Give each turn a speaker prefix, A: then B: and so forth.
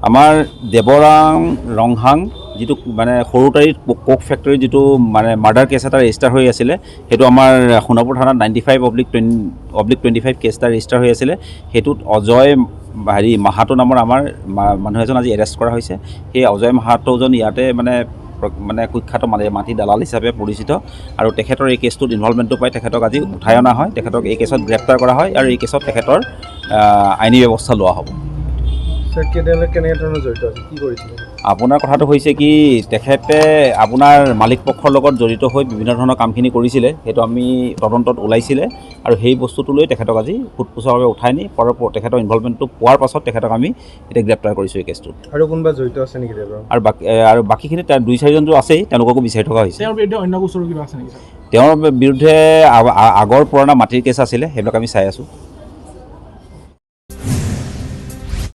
A: আমাৰ দেবৰাম ৰংহাং যিটো মানে সৰুতাৰীত কোক ফেক্টৰী যিটো মানে মাৰ্ডাৰ কেছ এটা ৰেজিষ্টাৰ হৈ আছিলে, সেইটো আমাৰ সোণাপুৰ থানাত 95/25 কেছ এটা ৰেজিষ্টাৰ হৈ আছিলে। সেইটোত অজয় মাহাতো নামৰ আমাৰ মানুহ এজন আজি এৰেষ্ট কৰা হৈছে। সেই অজয় মাহাতোজন ইয়াতে মানে কুখ্যাত মাটি দালাল হিচাপে পৰিচিত, আৰু তেখেতৰ এই কেছটোত ইনভলভমেণ্টটো পাই তেখেতক আজি উঠাই অনা হয়। তেখেতক এই কেছত গ্ৰেপ্তাৰ কৰা হয় আৰু এই কেছত তেখেতৰ আইনী ব্যৱস্থা লোৱা হ'ব। আপোনাৰ কথাটো হৈছে কি, তেখেতে আপোনাৰ মালিক পক্ষৰ লগত জড়িত হৈ বিভিন্ন ধৰণৰ কামখিনি কৰিছিলে, সেইটো আমি তদন্তত ওলাইছিলে, আৰু সেই বস্তুটো লৈ তেখেতক আজি সোধপোছাভাৱে উঠাই নি তেখেতৰ ইনভলভমেণ্টটো পোৱাৰ পাছত তেখেতক আমি এতিয়া গ্ৰেপ্তাৰ কৰিছোঁ এই কেছটোত।
B: আৰু কোনোবা জড়িত আছে নেকি?
A: আৰু বাকীখিনি 2-4জনটো আছেই, তেওঁলোককো বিচাৰি থকা হৈছে।
C: তেওঁৰ বিৰুদ্ধে অন্য গোচৰ কিবা আছে নেকি?
A: তেওঁৰ বিৰুদ্ধে আগৰ পুৰণা মাটিৰ কেছ আছিলে, সেইবিলাক আমি চাই আছোঁ।